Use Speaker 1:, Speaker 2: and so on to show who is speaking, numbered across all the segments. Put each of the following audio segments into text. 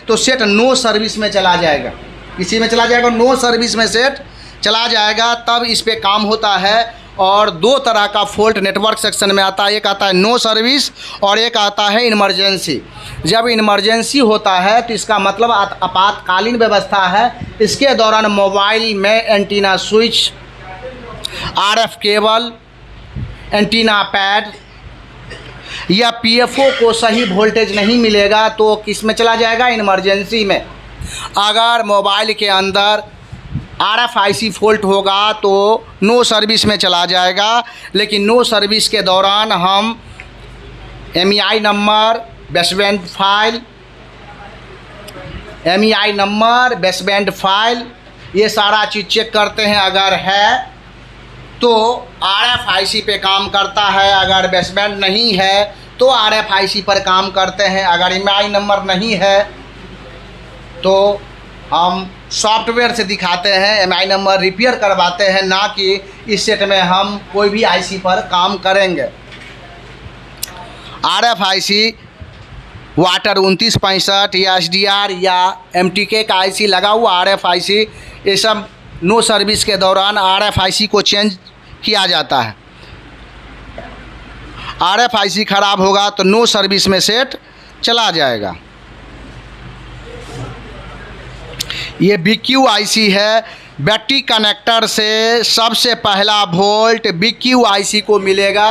Speaker 1: तो set no service में चला जाएगा। इसी में चला जाएगा, नो सर्विस में सेट चला जाएगा, तब इस पर काम होता है। और दो तरह का फॉल्ट नेटवर्क सेक्शन में आता है, एक आता है नो सर्विस और एक आता है इमरजेंसी। जब इमरजेंसी होता है तो इसका मतलब आपातकालीन व्यवस्था है। इसके दौरान मोबाइल में antenna switch, RF cable, antenna pad या पीएफओ को सही वोल्टेज नहीं मिलेगा तो किस में चला जाएगा, इमरजेंसी में। अगर मोबाइल के अंदर RFIC फॉल्ट होगा तो नो सर्विस में चला जाएगा। लेकिन नो सर्विस के दौरान हम MEI number, baseband file, MEI number, baseband file, ये सारा चीज़ चेक करते हैं। अगर है तो RFIC पे काम करता है, अगर बेसबैंड नहीं है तो RFIC पर काम करते हैं। अगर MEI नंबर नहीं है तो हम सॉफ्टवेयर से दिखाते हैं, MEI नंबर रिपेयर करवाते हैं, ना कि इस सेट में हम कोई भी IC पर काम करेंगे। RFIC वाटर 2965 या SDR या MTK का IC लगा हुआ RFIC, ये सब नो सर्विस के दौरान RFIC को चेंज किया जाता है। RFIC ख़राब होगा तो नो सर्विस में सेट चला जाएगा। ये BQIC है, बैटरी कनेक्टर से सबसे पहला वोल्ट BQIC को मिलेगा।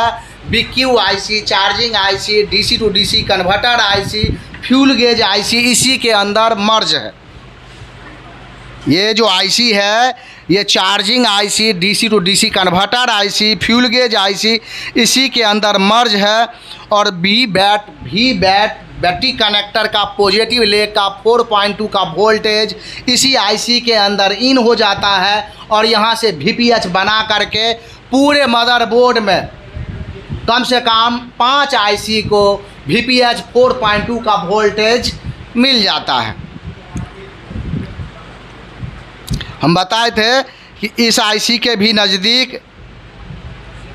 Speaker 1: BQIC charging IC, DC to DC converter IC, fuel gauge IC इसी के अंदर मर्ज है। ये जो IC है ये charging IC, DC to DC converter IC, fuel gauge IC इसी के अंदर मर्ज है। और V-BAT बैटरी कनेक्टर का पॉजिटिव लेग का 4.2 का वोल्टेज इसी IC के अंदर इन हो जाता है और यहाँ से VPH बना करके पूरे मदरबोर्ड में कम से कम 5 IC को VPH 4.2 का वोल्टेज मिल जाता है। हम बताए थे कि इस IC के भी नज़दीक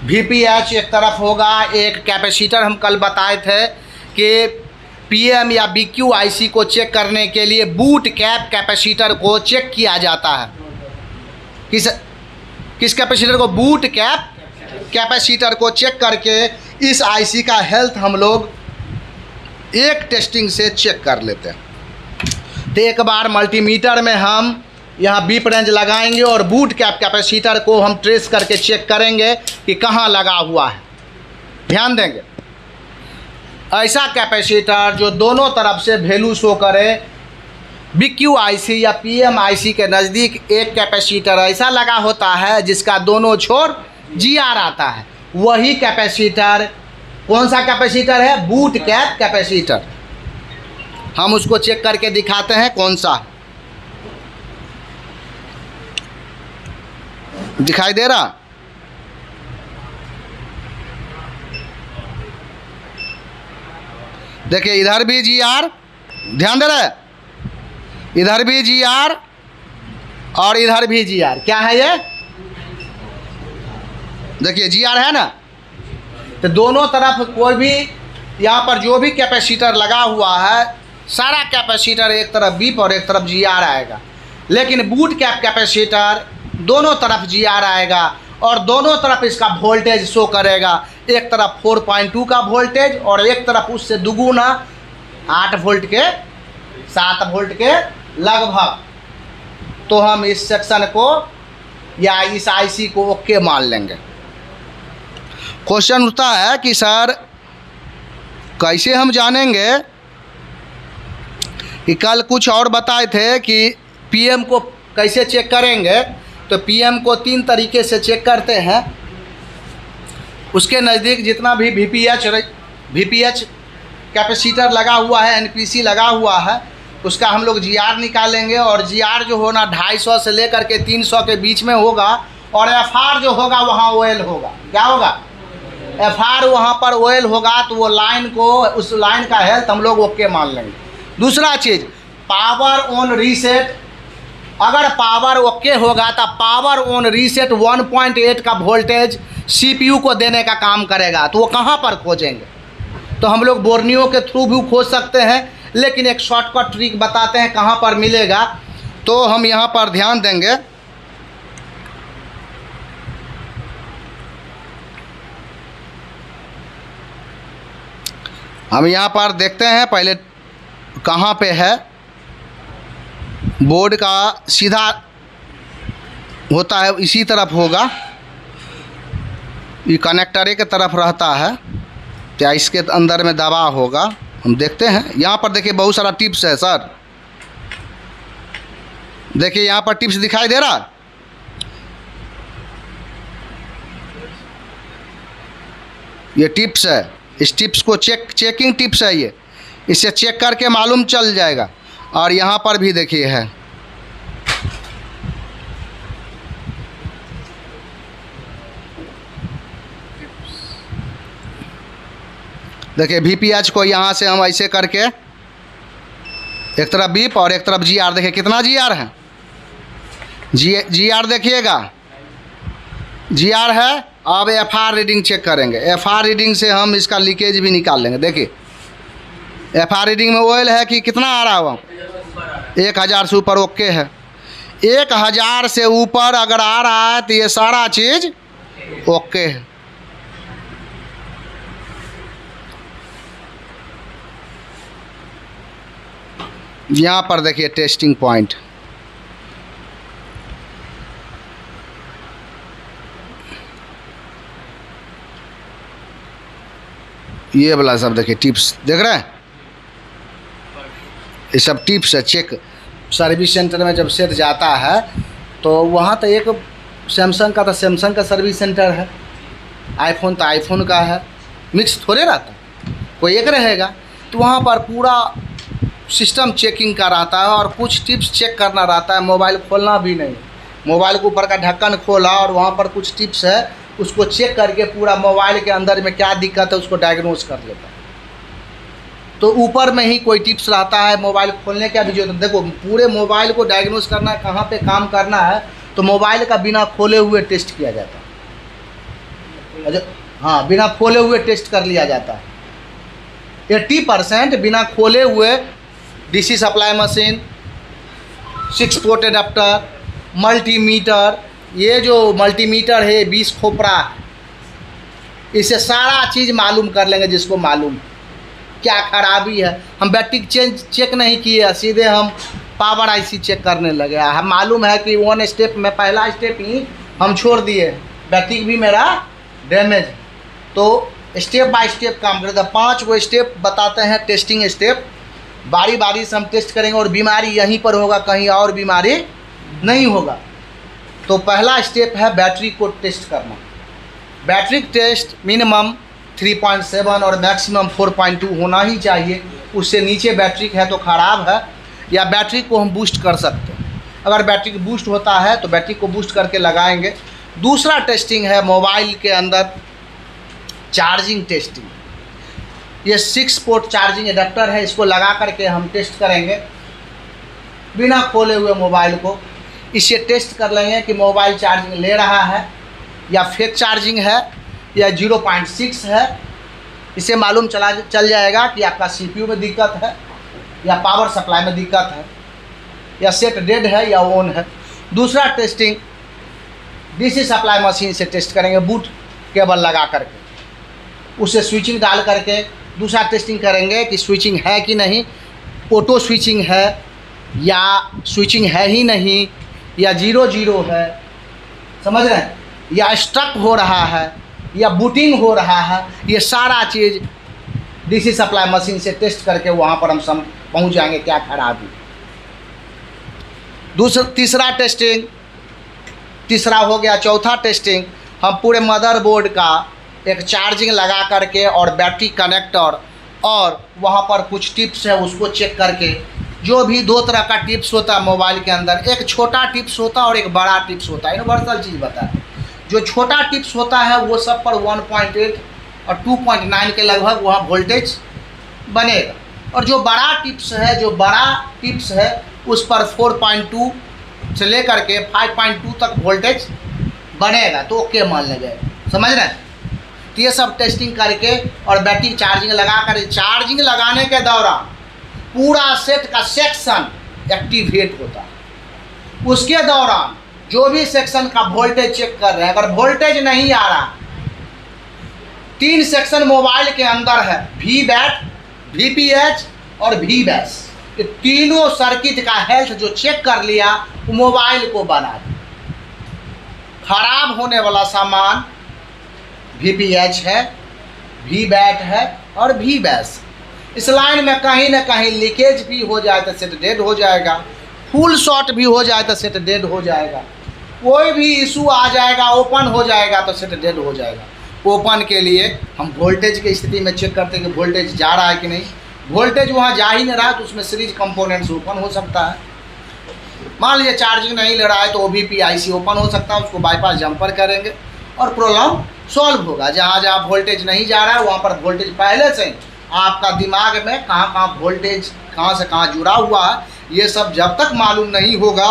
Speaker 1: VPH एक तरफ होगा, एक कैपेसिटर हम कल बताए थे कि PM या BQIC को चेक करने के लिए बूट कैप कैपेसिटर को चेक किया जाता है। किस कैपेसिटर को, बूट कैप कैपेसिटर को चेक करके इस IC का हेल्थ हम लोग एक टेस्टिंग से चेक कर लेते हैं। तो एक बार मल्टीमीटर में हम यहाँ बीप रेंज लगाएंगे और बूट कैप कैपेसिटर को हम ट्रेस करके चेक करेंगे कि कहाँ लगा हुआ है। ध्यान देंगे, ऐसा कैपेसिटर जो दोनों तरफ से वैल्यू शो करे। BQIC या PMIC के नज़दीक एक कैपेसिटर ऐसा लगा होता है जिसका दोनों छोर GR आता है। वही कैपेसिटर कौन सा कैपेसिटर है, बूट कैप कैपेसिटर। हम उसको चेक करके दिखाते हैं कौन सा दिखाई दे रहा। देखिए इधर भी GR, ध्यान दे रहे, इधर भी GR और इधर भी GR। क्या है ये, देखिए GR है ना। तो दोनों तरफ कोई भी यहाँ पर जो भी कैपेसिटर लगा हुआ है, सारा कैपेसिटर एक तरफ बीप और एक तरफ GR आएगा। लेकिन बूट कैप कैपेसिटर दोनों तरफ GR आएगा और दोनों तरफ इसका वोल्टेज शो करेगा। एक तरफ 4.2 का वोल्टेज और एक तरफ उससे दुगुना 8 वोल्ट के 7 वोल्ट के लगभग। तो हम इस सेक्शन को या इस IC को ओके मान लेंगे। क्वेश्चन उठता है कि सर कैसे हम जानेंगे कि कल कुछ और बताए थे कि PM को कैसे चेक करेंगे। तो PM को 3 तरीके से चेक करते हैं। उसके नज़दीक जितना भी VPH कैपेसिटर लगा हुआ है, NPC लगा हुआ है, उसका हम लोग GR निकालेंगे। और GR जो होना 250 से लेकर के 300 के बीच में होगा। और FR जो होगा वहाँ OL होगा। क्या होगा, FR वहाँ पर OL होगा। तो वो लाइन को, उस लाइन का हेल्थ हम लोग ओके मान लेंगे। दूसरा चीज़, पावर ऑन रीसेट। अगर पावर ओके होगा तो पावर ऑन रीसेट 1.8 का वोल्टेज CPU को देने का काम करेगा। तो वो कहाँ पर खोजेंगे, तो हम लोग बोर्नियो के थ्रू भी खोज सकते हैं। लेकिन एक शॉर्टकट ट्रिक बताते हैं कहाँ पर मिलेगा, तो हम यहाँ पर ध्यान देंगे। हम यहाँ पर देखते हैं पहले कहाँ पे है। बोर्ड का सीधा होता है, इसी तरफ होगा, ये कनेक्टरे के तरफ रहता है, क्या इसके अंदर में दबा होगा, हम देखते हैं। यहाँ पर देखिए बहुत सारा टिप्स है सर, देखिए यहाँ पर टिप्स दिखाई दे रहा, ये टिप्स है। इस टिप्स को चेकिंग टिप्स है ये, इसे चेक करके मालूम चल जाएगा। और यहाँ पर भी देखिए है, देखिए VPH को यहाँ से हम ऐसे करके एक तरफ बीप और एक तरफ GR, देखिए कितना GR है, GR देखिएगा, GR है। अब FR रीडिंग चेक करेंगे, FR रीडिंग से हम इसका लीकेज भी निकाल लेंगे। देखिए FR रीडिंग में ऑयल है कि कितना आ रहा हुआ, 1000 से ऊपर ओके है। 1000 से ऊपर अगर आ रहा है तो ये सारा चीज़ ओके है। यहाँ पर देखिए टेस्टिंग पॉइंट, ये वाला सब देखिए टिप्स देख रहे हैं, ये सब टिप्स है। चेक सर्विस सेंटर में जब सेट जाता है तो वहाँ तो एक सैमसंग का तो सैमसंग का सर्विस सेंटर है, आईफोन तो आईफोन का है, मिक्स थोड़े रहता, कोई एक रहेगा। तो वहाँ पर पूरा सिस्टम चेकिंग का रहता है और कुछ टिप्स चेक करना रहता है। मोबाइल खोलना भी नहीं, मोबाइल के ऊपर का ढक्कन खोला और वहाँ पर कुछ टिप्स है, उसको चेक करके पूरा मोबाइल के अंदर में क्या दिक्कत है उसको डायग्नोज कर लेता है। तो ऊपर में ही कोई टिप्स रहता है, मोबाइल खोलने का भी जो, देखो पूरे मोबाइल को डायग्नोज करना है, कहाँ पे काम करना है, तो मोबाइल का बिना खोले हुए टेस्ट किया जाता है। अच्छा हाँ, बिना खोले हुए टेस्ट कर लिया जाता है। 80% बिना खोले हुए DC supply machine, 6 port adaptor, multimeter, ये जो मल्टीमीटर है 20 खोपड़ा, इससे सारा चीज़ मालूम कर लेंगे जिसको मालूम क्या खराबी है। हम बैटरी चेक नहीं किए, सीधे हम पावर IC चेक करने लगे। हम मालूम है कि 1 स्टेप में पहला स्टेप ही हम छोड़ दिए, बैटरी भी मेरा डैमेज, तो स्टेप बाय स्टेप काम करते हैं। 5 वो स्टेप बताते हैं टेस्टिंग स्टेप, बारी बारी से हम टेस्ट करेंगे और बीमारी यहीं पर होगा, कहीं और बीमारी नहीं होगा। तो पहला स्टेप है बैटरी को टेस्ट करना। बैटरी टेस्ट मिनिमम 3.7 और मैक्सिमम 4.2 होना ही चाहिए, उससे नीचे बैटरी है तो ख़राब है, या बैटरी को हम बूस्ट कर सकते हैं। अगर बैटरी बूस्ट होता है तो बैटरी को बूस्ट करके लगाएंगे। दूसरा टेस्टिंग है मोबाइल के अंदर चार्जिंग टेस्टिंग। ये 6 पोर्ट चार्जिंग एडाप्टर है, इसको लगा करके हम टेस्ट करेंगे बिना खोले हुए मोबाइल को। इससे टेस्ट कर लेंगे कि मोबाइल चार्जिंग ले रहा है या फेक चार्जिंग है या 0.6 है। इससे मालूम चल जाएगा कि आपका CPU में दिक्कत है या पावर सप्लाई में दिक्कत है या सेट डेड है या ऑन है। दूसरा टेस्टिंग DC सप्लाई मशीन से टेस्ट करेंगे, बूट केबल लगा करके उसे स्विचिंग डाल करके। दूसरा टेस्टिंग करेंगे कि स्विचिंग है कि नहीं, ऑटो स्विचिंग है या स्विचिंग है ही नहीं, या 0-0 है, समझ रहे हैं, या स्टक हो रहा है या बूटिंग हो रहा है। ये सारा चीज़ DC सप्लाई मशीन से टेस्ट करके वहाँ पर हम पहुँच जाएंगे क्या खराबी। तीसरा टेस्टिंग, तीसरा हो गया। चौथा टेस्टिंग, हम पूरे मदरबोर्ड का एक चार्जिंग लगा करके और बैटरी कनेक्टर और वहाँ पर कुछ टिप्स है उसको चेक करके, जो भी 2 तरह का टिप्स होता है मोबाइल के अंदर, एक छोटा टिप्स होता है और एक बड़ा टिप्स होता है। यूनिवर्सल चीज़ बता है, जो छोटा टिप्स होता है वो सब पर 1.8 और 2.9 के लगभग वहाँ वोल्टेज बनेगा, और जो बड़ा टिप्स है उस पर 4.2 से लेकर के 5.2 तक वोल्टेज बनेगा, तो ओके मान लेंगे, समझ रहे हैं। तो ये सब टेस्टिंग करके और बैटरी चार्जिंग लगा कर, चार्जिंग लगाने के दौरान पूरा सेट का सेक्शन एक्टिवेट होता है। उसके दौरान जो भी सेक्शन का वोल्टेज चेक कर रहे हैं, अगर वोल्टेज नहीं आ रहा, 3 सेक्शन मोबाइल के अंदर है, वी बैट, VPH और वी बैस। ये तीनों सर्किट का हेल्थ जो चेक कर लिया वो मोबाइल को बना दिया। खराब होने वाला सामान VPH है, वी बैट है और वी बैस। इस लाइन में कहीं ना कहीं लीकेज भी हो जाए तो सेट डेड हो जाएगा, फुल शॉट भी हो जाए तो सेट डेड हो जाएगा, कोई भी इशू आ जाएगा, ओपन हो जाएगा तो सेट डेड हो जाएगा। ओपन के लिए हम वोल्टेज की स्थिति में चेक करते हैं कि वोल्टेज जा रहा है कि नहीं। वोल्टेज वहाँ जा ही नहीं रहा तो उसमें सीरीज कंपोनेंट्स ओपन हो सकता है। मान लीजिए चार्जिंग नहीं ले रहा है तो OBP IC ओपन हो सकता है, उसको बाईपास जंपर करेंगे और प्रॉब्लम सॉल्व होगा। जहाँ जहाँ वोल्टेज नहीं जा रहा है वहाँ पर वोल्टेज पहले से आपका दिमाग में कहाँ कहाँ वोल्टेज कहाँ से कहाँ जुड़ा हुआ है, ये सब जब तक मालूम नहीं होगा,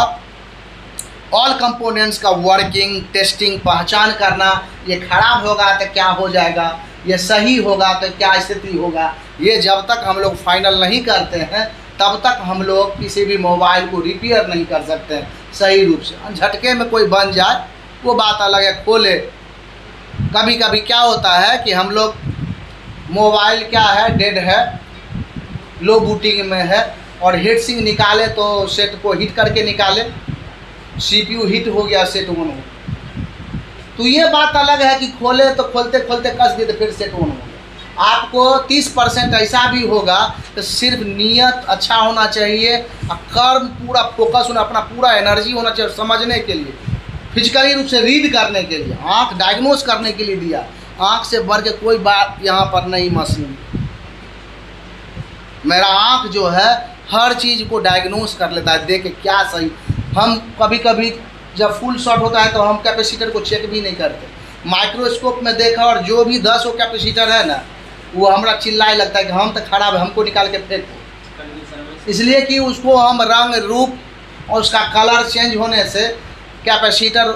Speaker 1: ऑल कंपोनेंट्स का वर्किंग, टेस्टिंग, पहचान करना, ये खराब होगा तो क्या हो जाएगा, ये सही होगा तो क्या स्थिति होगा, ये जब तक हम लोग फाइनल नहीं करते हैं तब तक हम लोग किसी भी मोबाइल को रिपेयर नहीं कर सकते हैं सही रूप से। झटके में कोई बन जाए वो बात अलग है, खोले। कभी कभी क्या होता है कि हम लोग मोबाइल क्या है, डेड है, लो बूटिंग में है और हीट सिंक निकाले तो सेट को हीट करके निकाले, CPU हीट हो गया, सेट ऑन हो। तो ये बात अलग है कि खोले तो खोलते खोलते कस दिए तो फिर सेट ऑन हो गया। आपको 30% ऐसा भी होगा तो सिर्फ नियत अच्छा होना चाहिए, कर्म पूरा फोकस होना, अपना पूरा एनर्जी होना चाहिए समझने के लिए, फिजिकली रूप से रीड करने के लिए, आँख डायग्नोस करने के लिए दिया। आँख से बढ़ के कोई बात यहाँ पर नहीं मशीन। मेरा आँख जो है हर चीज़ को डायग्नोस कर लेता है, देख के क्या सही। हम कभी कभी जब फुल शॉट होता है तो हम कैपेसिटर को चेक भी नहीं करते, माइक्रोस्कोप में देखा और जो भी 10 कैपेसिटर है ना वो हमारा चिल्लाए लगता है कि हम तो खराब है, हमको निकाल के फेंको। इसलिए कि उसको हम रंग रूप और उसका कलर चेंज होने से, कैपेसिटर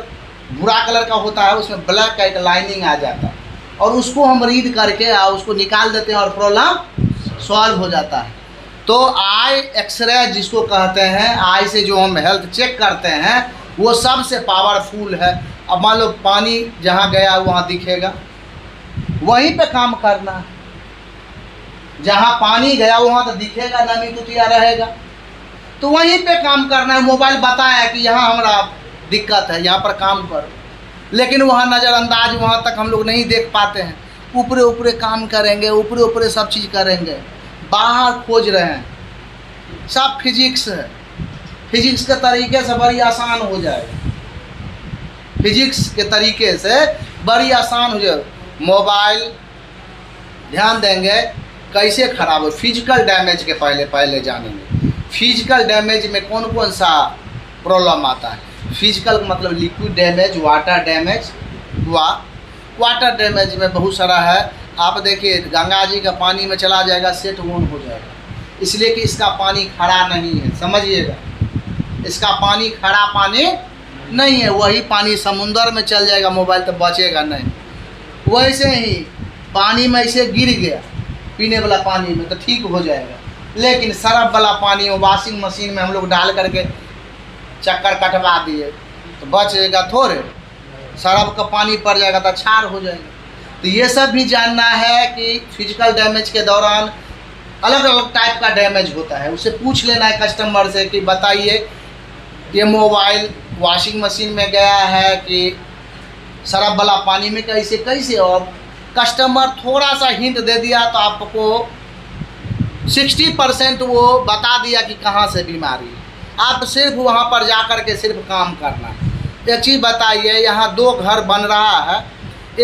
Speaker 1: भूरा कलर का होता है उसमें ब्लैक का एक लाइनिंग आ जाता है और उसको हम रीड करके उसको निकाल देते हैं और प्रॉब्लम सॉल्व हो जाता है। तो आई एक्सरे जिसको कहते हैं, आई से जो हम हेल्थ चेक करते हैं वो सबसे पावरफुल है। अब मान लो पानी जहाँ गया वहाँ दिखेगा, वहीं पे काम करना है। जहाँ पानी गया वहाँ तो दिखेगा, नमी तुतिया रहेगा, तो वहीं पे काम करना है। मोबाइल बताया कि यहाँ हमारा दिक्कत है, यहाँ पर काम करो, लेकिन वहाँ नज़रअंदाज, वहाँ तक हम लोग नहीं देख पाते हैं। ऊपरे ऊपरे काम करेंगे, ऊपरे ऊपरे सब चीज़ करेंगे, बाहर खोज रहे हैं। सब फिजिक्स है, फिजिक्स के तरीके से बड़ी आसान हो जाएगा, फिजिक्स के तरीके से बड़ी आसान हो जाएगा। मोबाइल ध्यान देंगे कैसे ख़राब हो, फिजिकल डैमेज के पहले जानेंगे। फिजिकल डैमेज में कौन कौन सा प्रॉब्लम आता है। फिजिकल मतलब लिक्विड डैमेज, वाटर डैमेज हुआ। वाटर डैमेज में बहुत सारा है। आप देखिए गंगा जी का पानी में चला जाएगा, सेट ऑन हो जाएगा, इसलिए कि इसका पानी खड़ा नहीं है, समझिएगा। इसका पानी खड़ा पानी नहीं है, वही पानी समुंदर में चल जाएगा, मोबाइल तो बचेगा नहीं। वैसे ही पानी में ऐसे गिर गया पीने वाला पानी में तो ठीक हो जाएगा, लेकिन सरफ वाला पानी में वॉशिंग मशीन में हम लोग डाल करके चक्कर कटवा दिए तो बचेगा थोड़े, सरफ का पानी पड़ जाएगा तो क्षार हो जाएगा। तो ये सब भी जानना है कि फिजिकल डैमेज के दौरान अलग अलग टाइप का डैमेज होता है। उसे पूछ लेना है कस्टमर से कि बताइए ये मोबाइल वॉशिंग मशीन में गया है कि सरफ वाला पानी में, कैसे कैसे। और कस्टमर थोड़ा सा हिंट दे दिया तो आपको 60% वो बता दिया कि कहाँ से बीमारी है। आप सिर्फ वहाँ पर जा कर के सिर्फ काम करना है। एक चीज़ बताइए, यहाँ 2 घर बन रहा है,